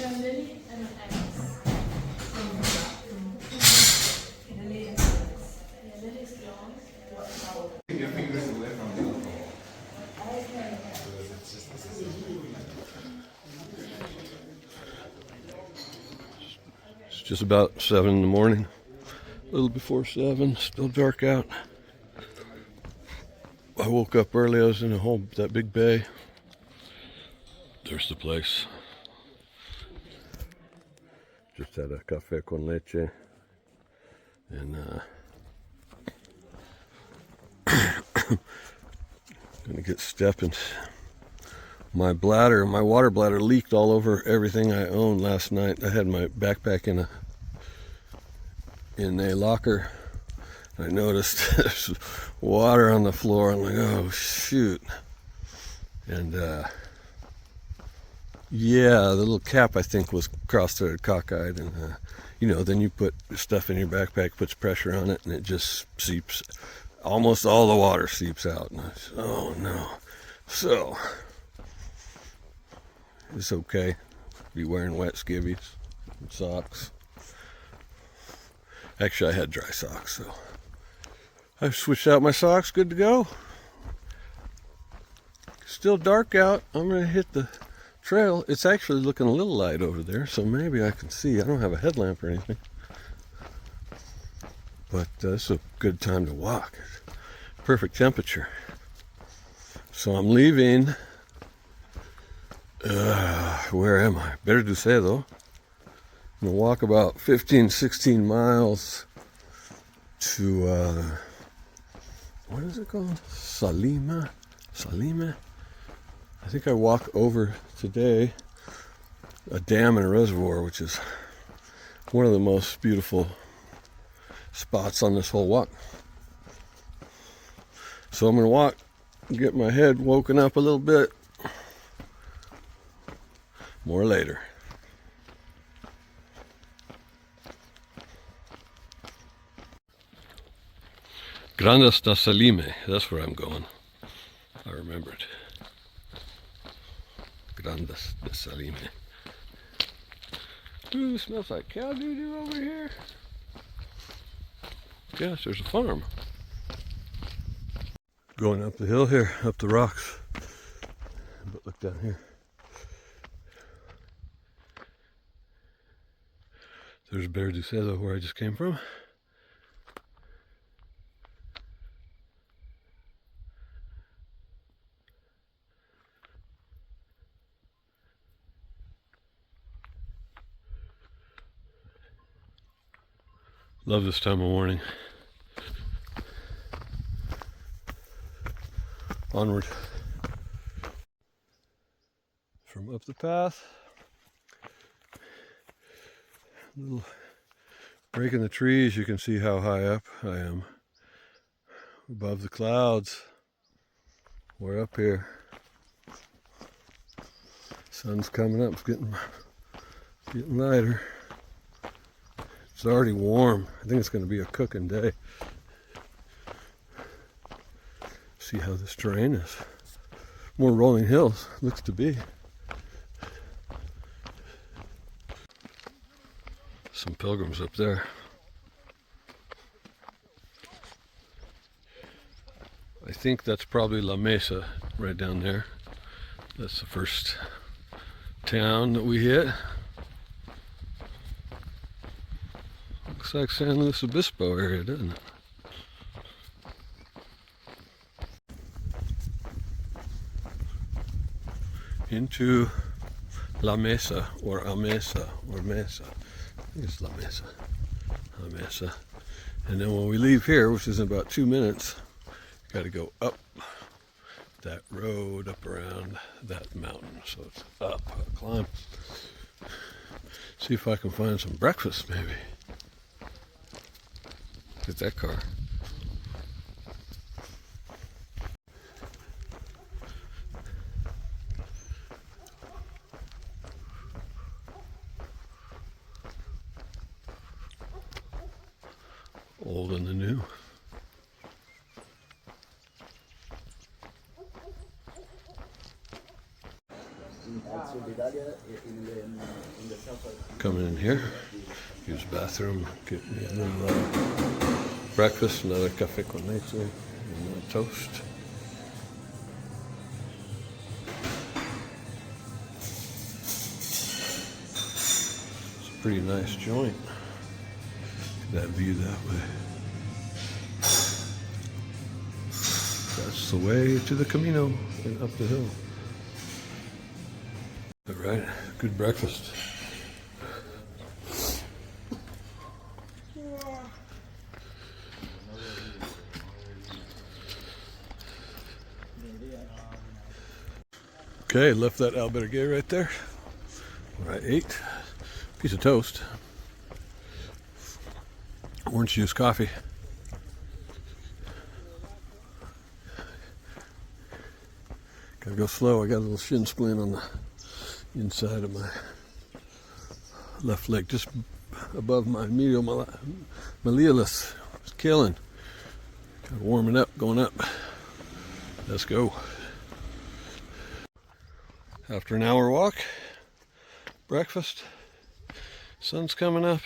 Your fingers away from the alcohol. It's just about 7 in the morning, a little before 7, still dark out. I woke up early, I was in that big bay. There's the place. Just had a café con leche and gonna get stepping. My water bladder leaked all over everything I owned last night. I had my backpack in a locker. I noticed there's water on the floor. I'm like, oh shoot. And yeah, the little cap I think was cross-threaded cockeyed, and then you put stuff in your backpack, puts pressure on it, and it just seeps. Almost all the water seeps out. And I said, oh no. So it's okay. Be wearing wet skivvies and socks. Actually, I had dry socks, so I switched out my socks. Good to go. Still dark out. I'm gonna hit the trail. It's actually looking a little light over there, so maybe I can see. I don't have a headlamp or anything, but it's a good time to walk. Perfect temperature. So I'm leaving. Where am I? Berducedo. I'm gonna walk about 15-16 miles to what is it called? Salime. I think I walk over today a dam and a reservoir, which is one of the most beautiful spots on this whole walk. So I'm going to walk, get my head woken up a little bit. More later. Grandas de Salime, that's where I'm going. I remembered. Grandas de Salime. Ooh, smells like cow doo-doo over here. Gosh, there's a farm. Going up the hill here, up the rocks. But look down here. There's Berducedo, where I just came from. Love this time of morning. Onward. From up the path. Little break in the trees, you can see how high up I am. Above the clouds. We're up here. Sun's coming up, it's getting lighter. It's already warm. I think it's going to be a cooking day. See how this terrain is. More rolling hills, looks to be. Some pilgrims up there. I think that's probably La Mesa right down there. That's the first town that we hit. Looks like San Luis Obispo area, doesn't it? Into La Mesa or Amesa or Mesa. I think it's La Mesa. La Mesa. And then when we leave here, which is in about 2 minutes, got to go up that road, up around that mountain. So it's up, a climb. See if I can find some breakfast, maybe. Get that car. Old and the new. Al sud Italia in the coming in here, use the bathroom, get me a little breakfast, another café con leche, and a toast. It's a pretty nice joint. That view that way. That's the way to the Camino and up the hill. All right, good breakfast. Okay, left that albergue right there where I ate. Piece of toast, orange juice, coffee. Gotta go slow. I got a little shin splint on the inside of my left leg, just above my medial malleolus. It's killing. Kind of warming up, going up. Let's go. After an hour walk, breakfast, sun's coming up.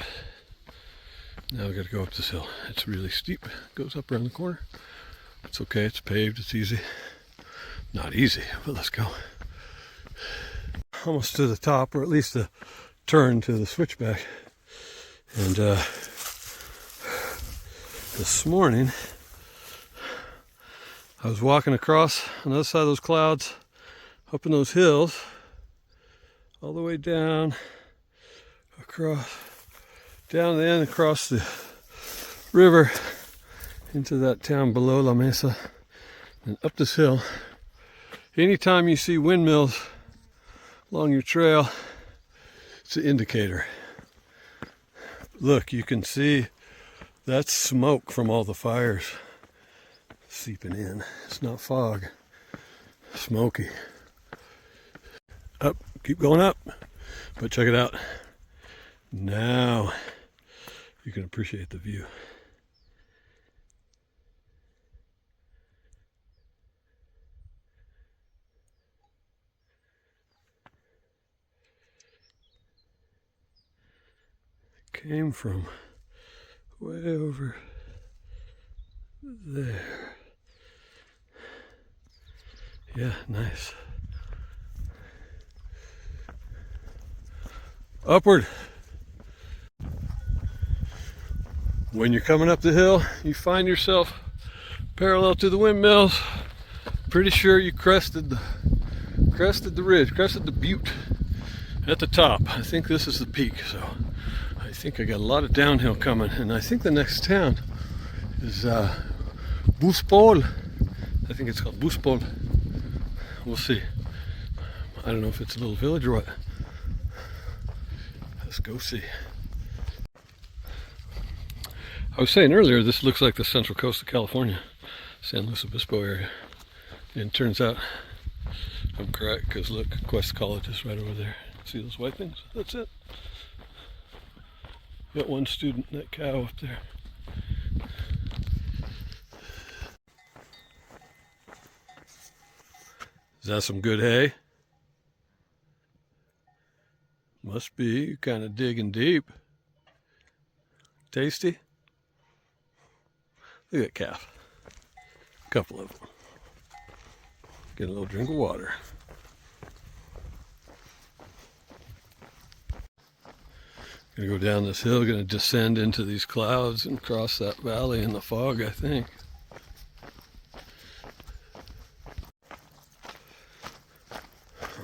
Now we got to go up this hill. It's really steep. It goes up around the corner. It's okay. It's paved. It's easy. Not easy, but let's go. Almost to the top, or at least a turn to the switchback. And this morning, I was walking across on the other side of those clouds, up in those hills, all the way down, across, down the end, across the river, into that town below La Mesa, and up this hill. Anytime you see windmills along your trail, it's an indicator. Look, you can see that's smoke from all the fires seeping in. It's not fog, smoky. Up, keep going up, but check it out. Now you can appreciate the view. Came from way over there. Yeah, nice. Upward. When you're coming up the hill, you find yourself parallel to the windmills. Pretty sure you crested the ridge, crested the butte at the top. I think this is the peak, so I think I got a lot of downhill coming, and I think the next town is Buspol. I think it's called Buspol. We'll see. I don't know if it's a little village or what. Let's go see. I was saying earlier, this looks like the central coast of California, San Luis Obispo area. And it turns out I'm correct, because look, Quest College is right over there. See those white things? That's it. Got one student, that cow up there. Is that some good hay? Must be. Kind of digging deep. Tasty? Look at that calf. A couple of them. Get a little drink of water. Gonna go down this hill, gonna descend into these clouds and cross that valley in the fog, I think.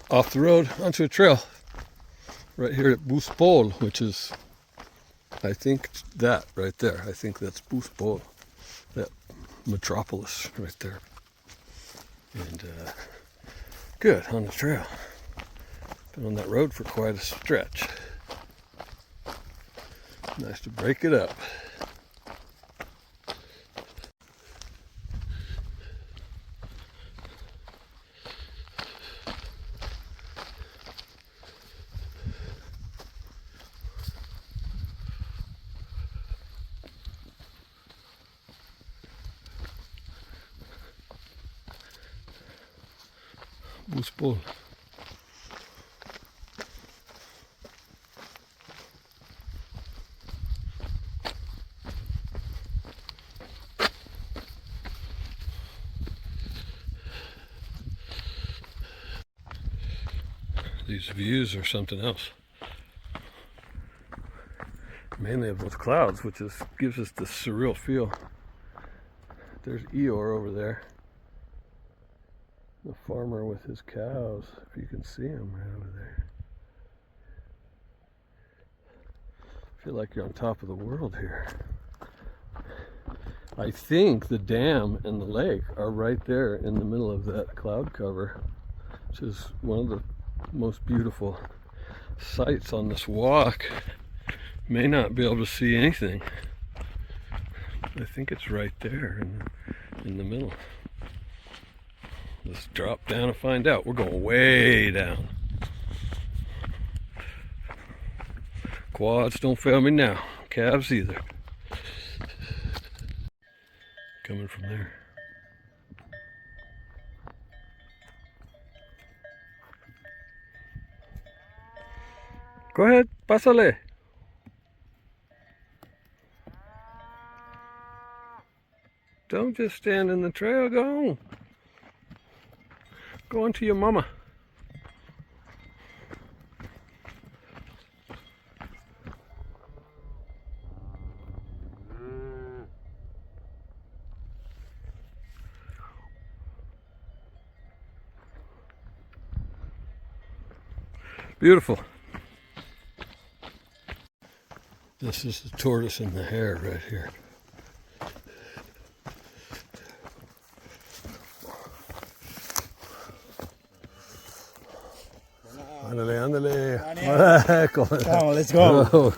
Off the road onto a trail right here at Buspol, which is, I think, that right there. I think that's Buspol, that metropolis right there. And good on the trail. Been on that road for quite a stretch. Nice to break it up. Buspol. these views are something else. Mainly of those clouds, which gives us this surreal feel. There's Eeyore over there. The farmer with his cows, if you can see him right over there. I feel like you're on top of the world here. I think the dam and the lake are right there in the middle of that cloud cover, which is one of the most beautiful sights on this walk. May not be able to see anything. I think it's right there in the middle. Let's drop down and find out. We're going way down. Quads don't fail me now. Calves either. Coming from there. Go ahead, pásale. Don't just stand in the trail, go on. Go on to your mama. Beautiful. This is the tortoise and the hare right here. Ándale, ándale. Come on, let's go.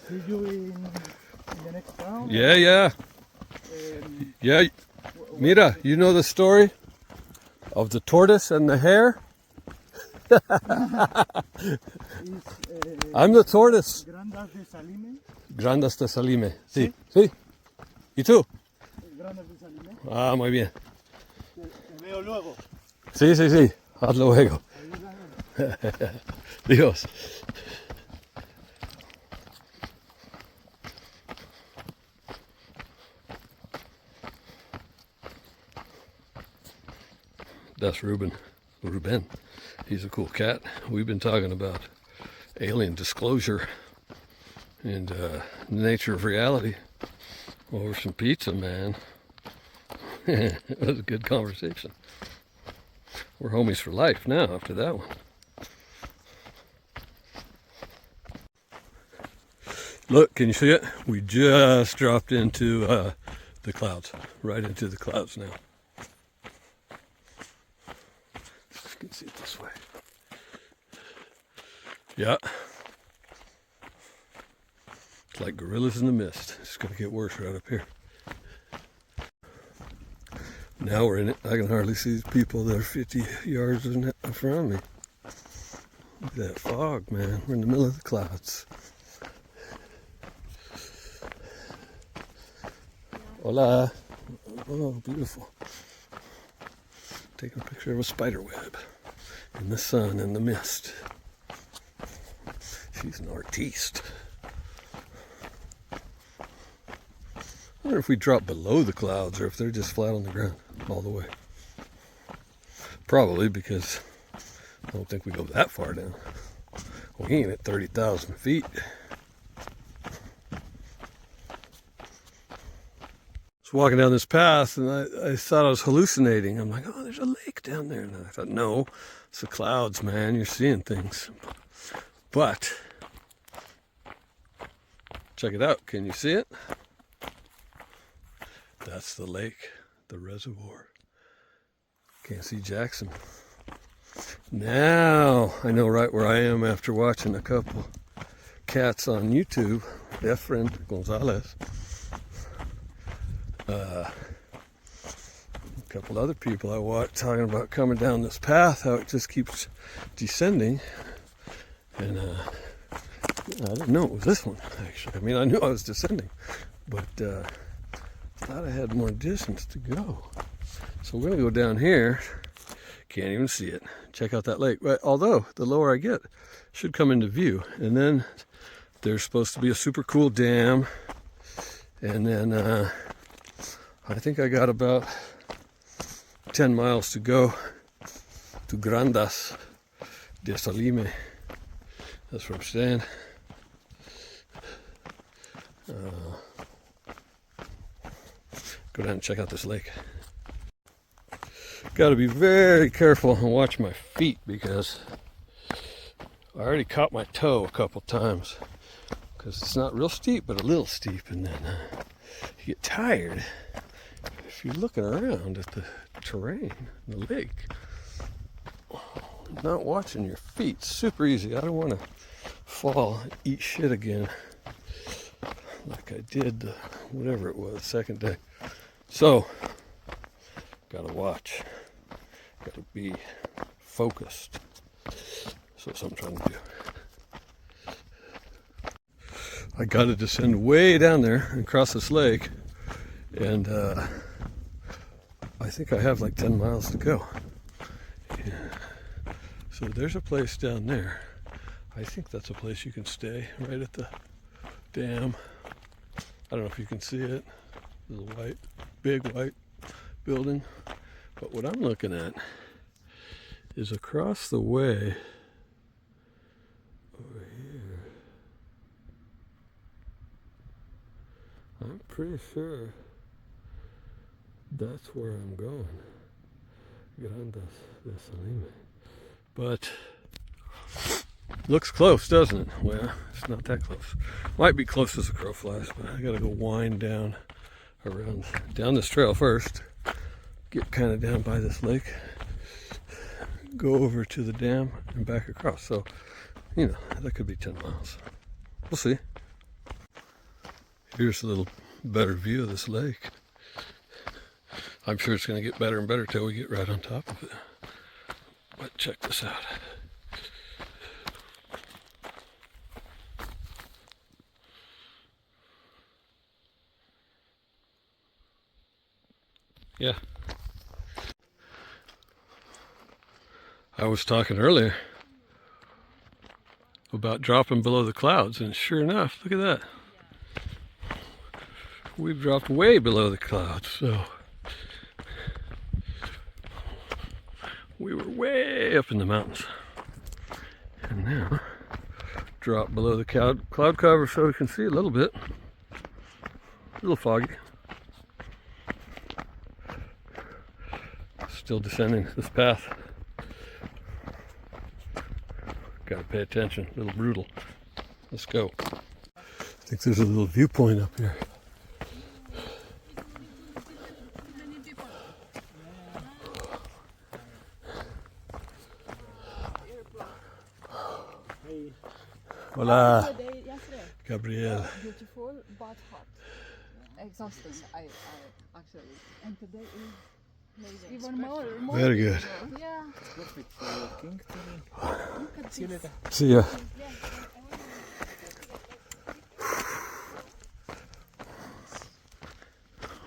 See you in the next town. Yeah, yeah. Yeah. Mira, you know the story of the tortoise and the hare? I'm the tortoise. Grandas de Salime. Grandas de Salime. Sí, sí. ¿Y tú? Grandas de Salime. Ah, muy bien. Te veo luego. Sí, sí, sí. Hazlo luego. Dios. That's Ruben. He's a cool cat. We've been talking about alien disclosure and the nature of reality over some pizza, man. It was a good conversation. We're homies for life now after that one. Look, can you see it? We just dropped into the clouds, right into the clouds now. You can see it this way. Yeah. It's like gorillas in the mist. It's going to get worse right up here. Now we're in it. I can hardly see these people that are 50 yards in front of me. Look at that fog, man. We're in the middle of the clouds. Hola. Oh, beautiful. Taking a picture of a spider web in the sun and the mist. She's an artiste. I wonder if we drop below the clouds or if they're just flat on the ground all the way. Probably, because I don't think we go that far down. We ain't at 30,000 feet. I was walking down this path and I thought I was hallucinating. I'm like, oh, there's a lake down there. And I thought, no, it's the clouds, man. You're seeing things. But check it out. Can you see it? That's the lake, the reservoir. Can't see Jackson. Now I know right where I am after watching a couple cats on YouTube. Efren Gonzalez. A couple other people I watched talking about coming down this path, how it just keeps descending. And I didn't know it was this one, actually. I mean, I knew I was descending, but thought I had more distance to go. So we're gonna go down here. Can't even see it. Check out that lake. Right, although the lower I get, should come into view. And then there's supposed to be a super cool dam. And then I think I got about 10 miles to go to Grandas de Salime. That's where I'm staying. Go down and check out this lake. Got to be very careful and watch my feet because I already caught my toe a couple times because it's not real steep, but a little steep, and then you get tired if you're looking around at the terrain, the lake, not watching your feet. Super easy. I don't want to fall and eat shit again like I did whatever it was, second day. So, gotta watch. Gotta be focused. So that's what I'm trying to do. I gotta descend way down there and cross this lake, and I think I have like 10 miles to go. Yeah. So there's a place down there. I think that's a place you can stay right at the dam. I don't know if you can see it. There's a white, big white building. But what I'm looking at is across the way over here. I'm pretty sure that's where I'm going. Grandas de Salime. But looks close, doesn't it? Well, it's not that close. Might be close as a crow flies, but I gotta go wind down around, down this trail first, get kind of down by this lake, go over to the dam and back across. So, you know, that could be 10 miles. We'll see. Here's a little better view of this lake. I'm sure it's going to get better and better till we get right on top of it. But check this out. Yeah. I was talking earlier about dropping below the clouds, and sure enough, look at that. We've dropped way below the clouds, so we were way up in the mountains. And now, drop below the cloud cover so we can see a little bit. A little foggy. Still descending this path. Gotta pay attention, a little brutal. Let's go. I think there's a little viewpoint up here. Hola, Gabriel. Beautiful but hot. Exhausting. I actually. And today is even more. Very good. Yeah. Perfect for walking. Look at See you this. later. See ya.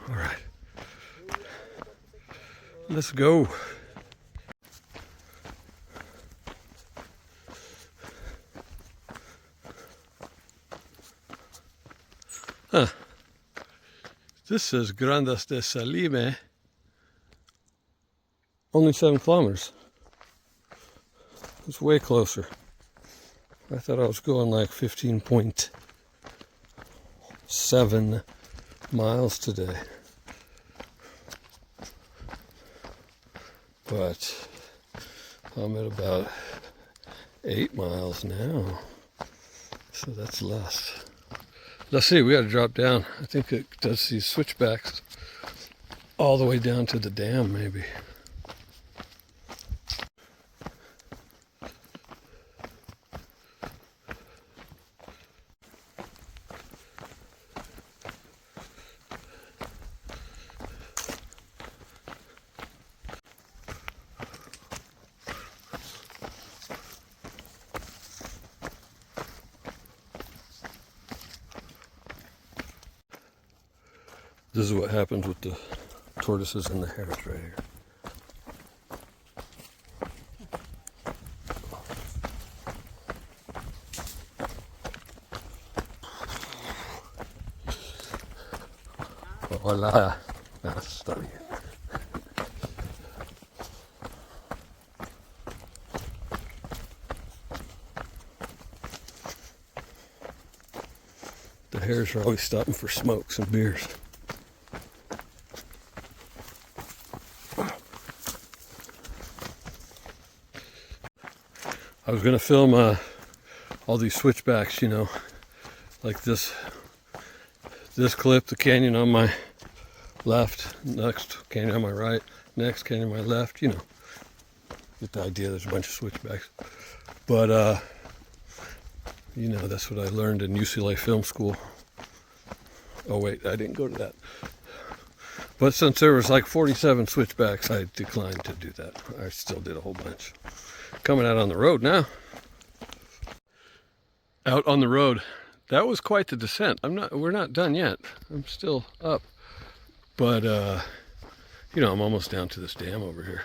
All right. Let's go. Huh. This says Grandas de Salime. Only 7 kilometers. It's way closer. I thought I was going like 15.7 miles today. But I'm at about 8 miles now. So that's less. Let's see, we got to drop down. I think it does these switchbacks all the way down to the dam, maybe. This is what happens with the tortoises and the hares right here. Hola. Ah, está bien. The hares are always stopping for smokes and beers. I was going to film all these switchbacks, you know, like this clip, the canyon on my left, next canyon on my right, next canyon on my left, you know. Get the idea, there's a bunch of switchbacks. But, you know, that's what I learned in UCLA Film School. Oh wait, I didn't go to that. But since there was like 47 switchbacks, I declined to do that. I still did a whole bunch. Coming out on the road now. Out on the road. That was quite the descent. We're not done yet. I'm still up. But, you know, I'm almost down to this dam over here.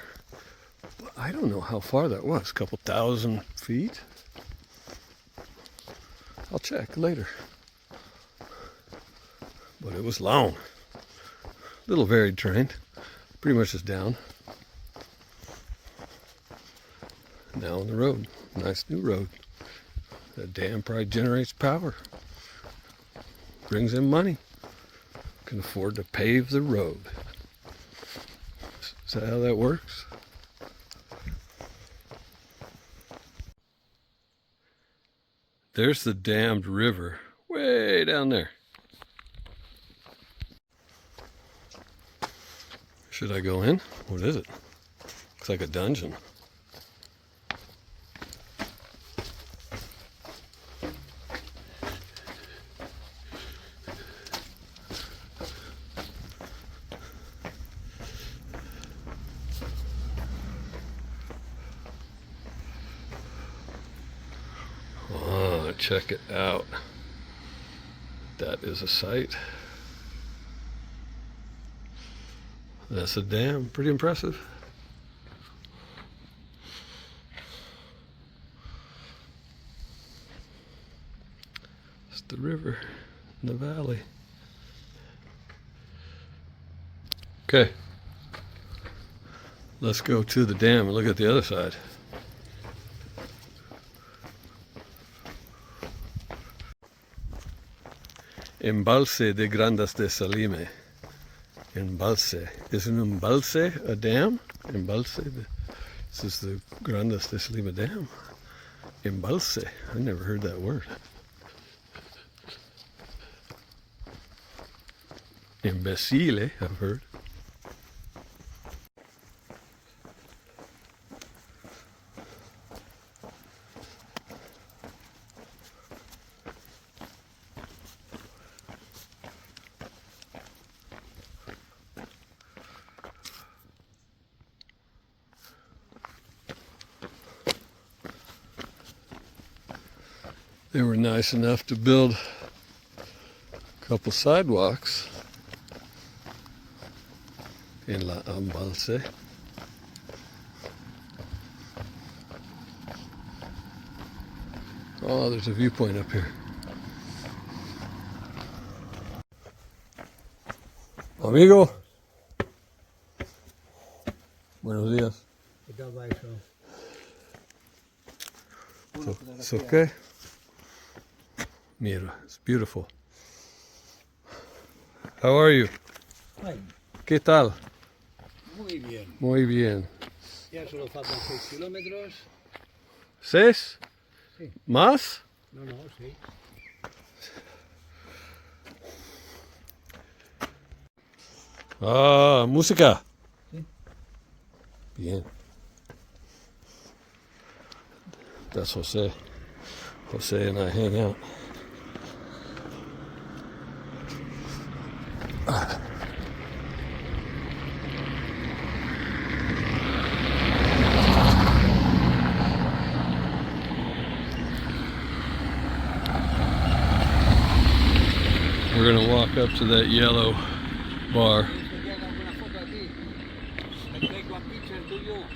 But I don't know how far that was. A couple thousand feet? I'll check later. But it was long. Little varied terrain. Pretty much is down. Now on the road. Nice new road. That dam probably generates power. Brings in money. Can afford to pave the road. Is that how that works? There's the dammed river. Way down there. Should I go in? What is it? Looks like a dungeon. Oh, check it out. That is a sight. That's a dam. Pretty impressive. It's the river in the valley. Okay. Let's go to the dam and look at the other side. Embalse de Grandas de Salime. Embalse. Is an embalse a dam? Embalse. This is the Grandas de Salime Dam. Embalse. I never heard that word. Imbecile, I've heard. They were nice enough to build a couple sidewalks in La Embalse. Oh, there's a viewpoint up here. Amigo. Buenos días. It's okay. Mira, it's beautiful. How are you? Fine. ¿Qué tal? Muy bien. Muy bien. Ya solo faltan 6 kilómetros. ¿6? Sí. ¿Más? No, sí. Ah, música. Sí. Bien. That's Jose. Jose and I hang out. We're gonna walk up to that yellow bar.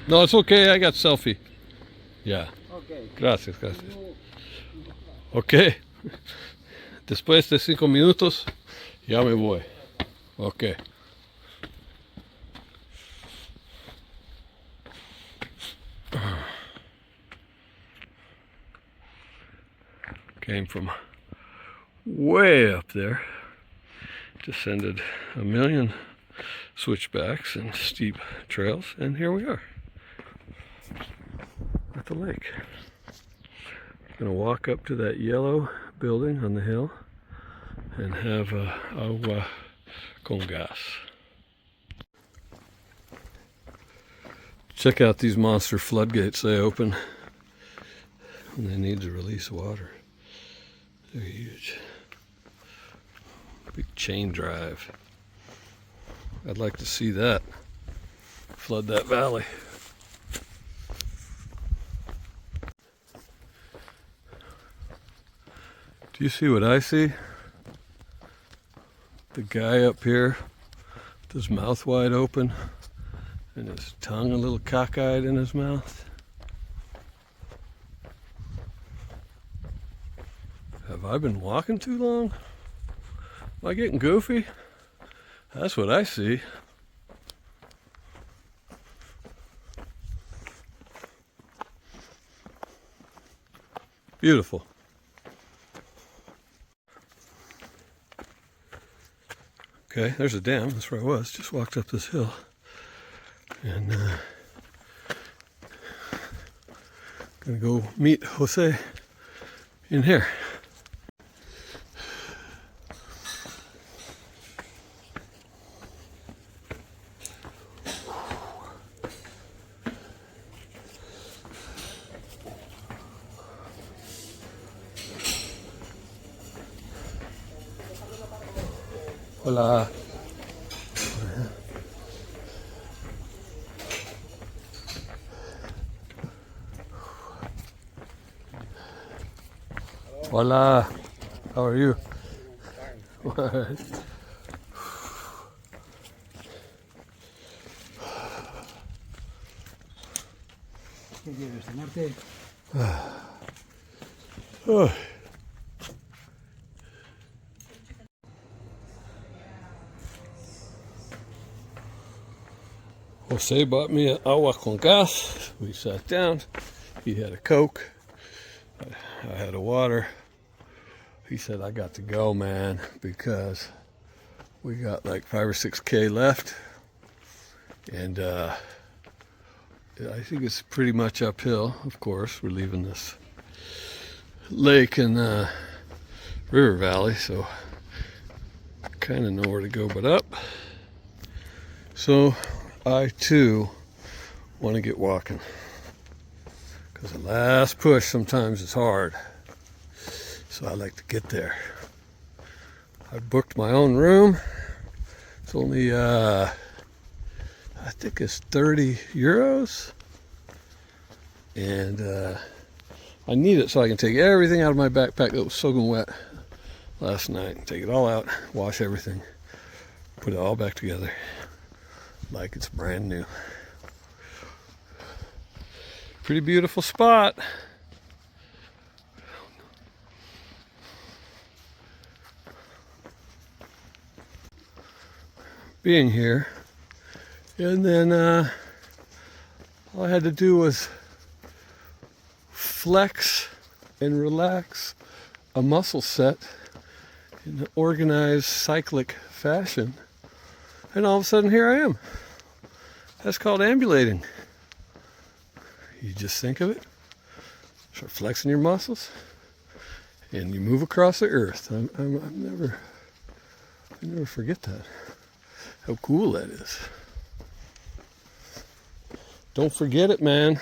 No, it's okay. I got selfie. Yeah. Okay. Gracias, gracias. Ok. Después de 5 minutos, ya me voy. Ok. Came from way up there. Descended a million switchbacks and steep trails, and here we are at the lake. I'm gonna walk up to that yellow building on the hill and have agua con gas. Check out these monster floodgates they open when they need to release water. They're huge. Big chain drive. I'd like to see that flood that valley. Do you see what I see? The guy up here with his mouth wide open and his tongue a little cockeyed in his mouth. Have I been walking too long? Am I getting goofy? That's what I see. Beautiful. Okay, there's a dam. That's where I was. Just walked up this hill. And gonna go meet Jose in here. Hola. Hola. How are you? ¿Qué quieres, cenarte? Oh. Jose bought me an agua con gas. We sat down. He had a Coke. I had a water. He said, I got to go, man, because we got like 5 or 6K left. And I think it's pretty much uphill, of course. We're leaving this lake and river valley, so kind of know where to go but up. So I too want to get walking, because the last push sometimes is hard. So I like to get there. I booked my own room. It's only I think it's 30 euros, and I need it so I can take everything out of my backpack that was soaking wet last night. Take it all out, wash everything, put it all back together like it's brand new. Pretty beautiful spot. Being here, and then all I had to do was flex and relax a muscle set in an organized cyclic fashion, and all of a sudden here I am. That's called ambulating. You just think of it, start flexing your muscles, and you move across the earth. I never forget that. How cool that is. Don't forget it, man.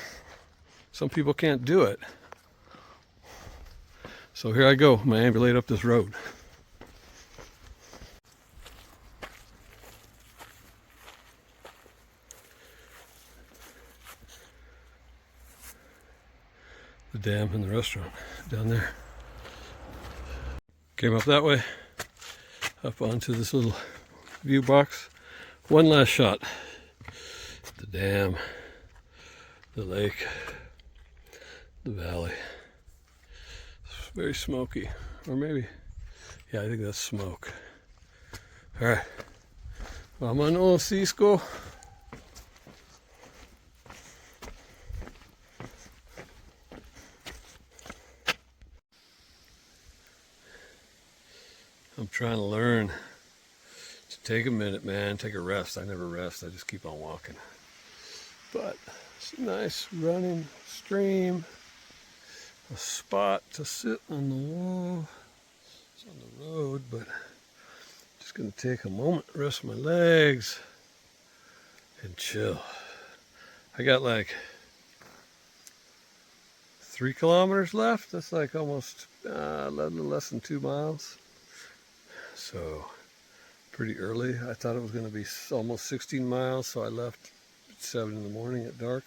Some people can't do it. So here I go. I'm gonna ambulate up this road. The dam and the restaurant down there. Came up that way, up onto this little view box. One last shot. The dam, the lake, the valley. It's very smoky, or maybe, yeah, I think that's smoke. All right, vámonos, Cisco. I'm trying to learn to take a minute, man, take a rest. I never rest, I just keep on walking. But it's a nice running stream, a spot to sit on the wall. It's on the road, but just gonna take a moment, rest my legs, and chill. I got like 3 kilometers left. That's like almost less than 2 miles. So pretty early. I thought it was going to be almost 16 miles, so I left at 7 in the morning at dark.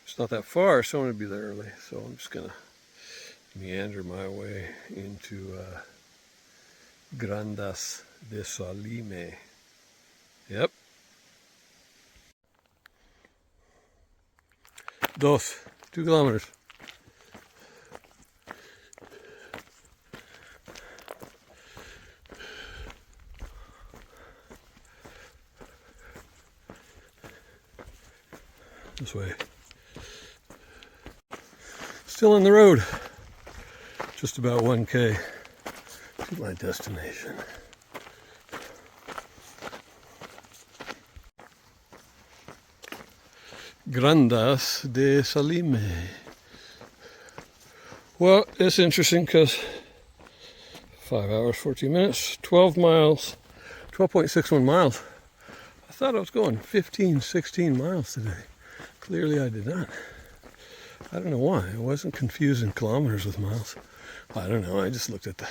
It's not that far, so I'm going to be there early. So I'm just going to meander my way into Grandas de Salime. Yep. 2 kilometers. This way. Still on the road. Just about 1K to my destination. Grandas de Salime. Well, it's interesting because 5 hours, 14 minutes, 12 miles, 12.61 miles. I thought I was going 15, 16 miles today. Clearly I did not. I don't know why. I wasn't confusing kilometers with miles. I don't know. I just looked at the,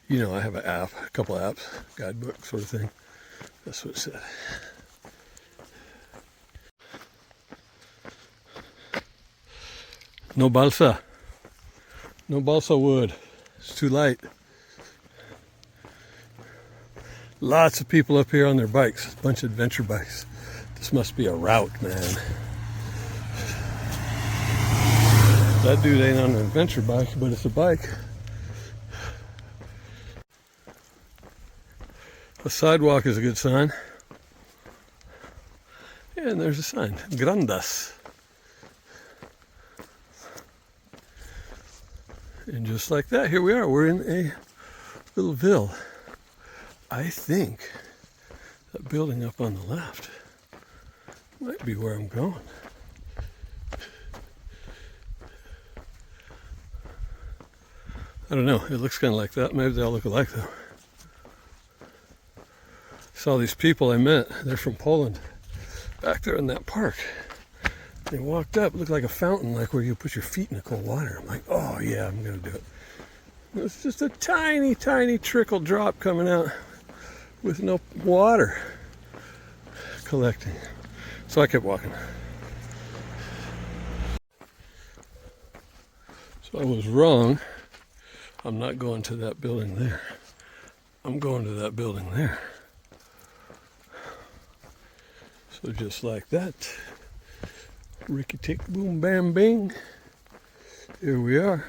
I have an app, a couple apps, guidebook sort of thing. That's what it said. No balsa. No balsa wood. It's too light. Lots of people up here on their bikes. A bunch of adventure bikes. This must be a route, man. That dude ain't on an adventure bike, but it's a bike. A sidewalk is a good sign. And there's a sign, Grandas. And just like that, here we are. We're in a little ville. I think that building up on the left might be where I'm going. I don't know. It looks kind of like that. Maybe they all look alike, though. Saw these people I met. They're from Poland. Back there in that park. They walked up. It looked like a fountain, like where you put your feet in the cold water. I'm like, oh, yeah, I'm going to do it. It was just a tiny, tiny trickle drop coming out with no water collecting. So I kept walking. So I was wrong. I'm not going to that building there. I'm going to that building there. So just like that, Ricky tick boom bam bing. Here we are.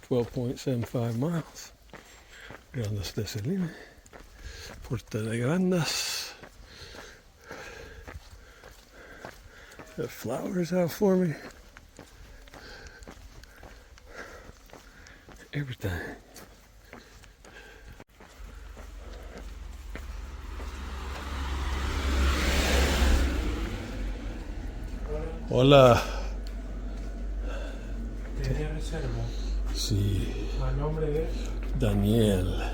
12.75 miles. Grandas de Salime. Puerta de Grandas. Got flowers out for me. Everything. Hola. ¿Tiene reserva? Sí. ¿A nombre de Daniel.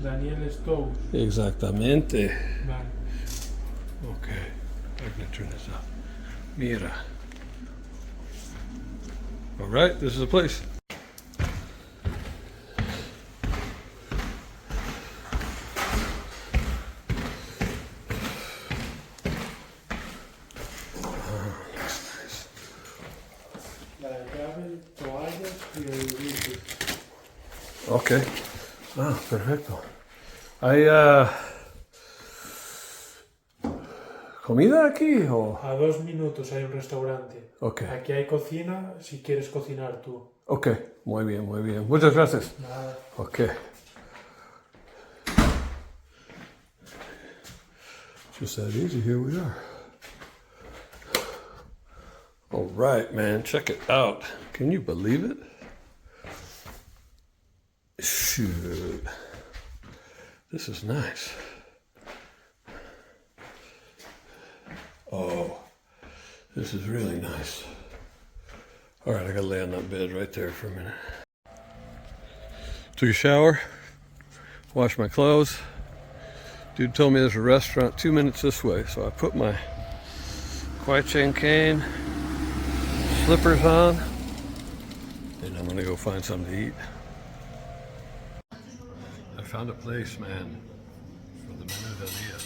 Daniel Stowe? Exactamente. Vale. Okay. I'm gonna turn this off. Mira. All right, this is the place. La llave, toallas y el grito. Okay. Ah, perfecto. ¿Hay comida aquí o? A 2 minutos hay un restaurante. Okay. Aquí hay cocina si quieres cocinar tú. Okay. Muy bien, muy bien. Muchas gracias. Nada. Okay. Just that easy. Here we are. All right, man. Check it out. Can you believe it? Shoot. This is nice. Oh, this is really nice. All right, I gotta lay on that bed right there for a minute. Took a shower, washed my clothes. Dude told me there's a restaurant 2 minutes this way, so I put my quiet chain cane, slippers on, and I'm gonna go find something to eat. I found a place, man, for the menu del dia.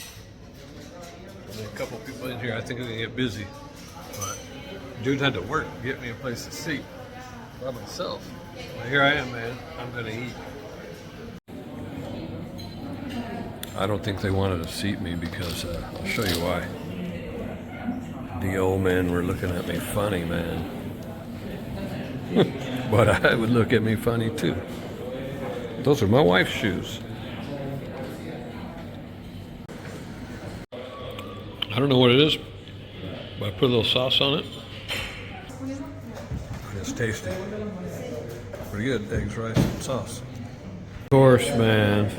Only a couple people in here. I think it's gonna get busy, but dude had to work to get me a place to sit by myself. Well, here I am, man. I'm gonna eat. I don't think they wanted to seat me because I'll show you why. The old men were looking at me funny, man. But I would look at me funny too. Those are my wife's shoes. I don't know what it is, but I put a little sauce on it. It's tasty. Pretty good. Eggs, rice, and sauce. Of course, man.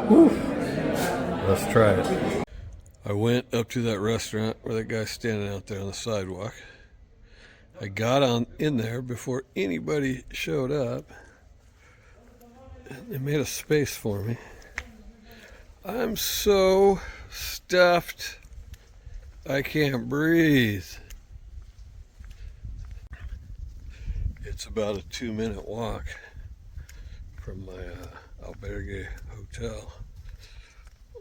Whew. Let's try it. I went up to that restaurant where that guy's standing out there on the sidewalk. I got on in there before anybody showed up. They made a space for me. I'm so stuffed, I can't breathe. It's about a 2-minute walk from my albergue hotel.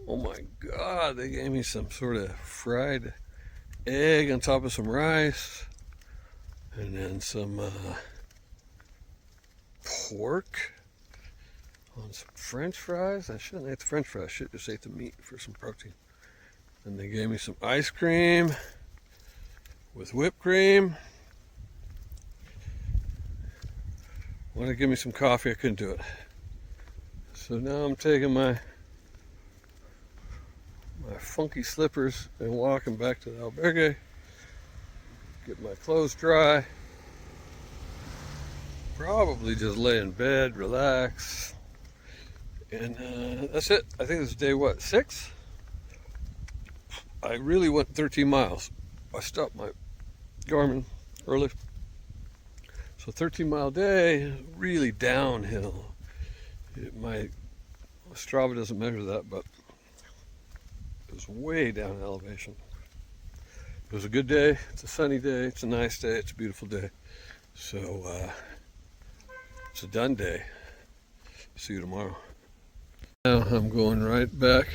Oh my God, they gave me some sort of fried egg on top of some rice, and then some pork on some French fries. I shouldn't eat the French fries, I should just ate the meat for some protein. And they gave me some ice cream with whipped cream. Wanted to give me some coffee, I couldn't do it. So now I'm taking my funky slippers and walking back to the albergue. Get my clothes dry. Probably just lay in bed, relax. And that's it. I think this is day, what, 6? I really went 13 miles. I stopped my Garmin early. So 13-mile day, really downhill. My Strava doesn't measure that, but it was way down in elevation. It was a good day. It's a sunny day. It's a nice day. It's a beautiful day. So it's a done day. See you tomorrow. Now I'm going right back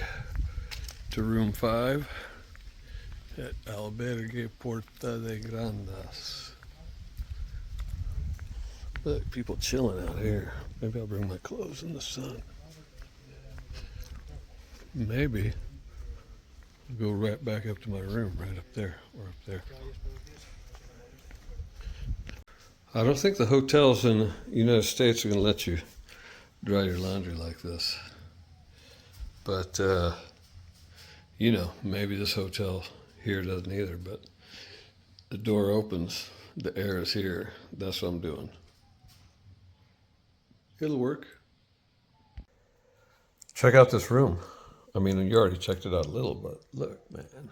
to room 5 at Albergue Porta de Grandas. Look, people chilling out here. Maybe I'll bring my clothes in the sun. Maybe I'll go right back up to my room, right up there or up there. I don't think the hotels in the United States are going to let you dry your laundry like this. But, you know, maybe this hotel here doesn't either, but the door opens, the air is here. That's what I'm doing. It'll work. Check out this room. I mean, you already checked it out a little, but look, man.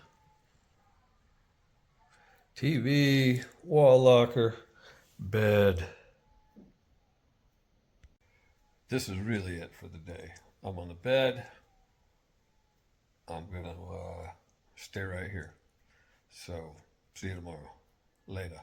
TV, wall locker, bed. This is really it for the day. I'm on the bed. I'm gonna stay right here. So, see you tomorrow. Later.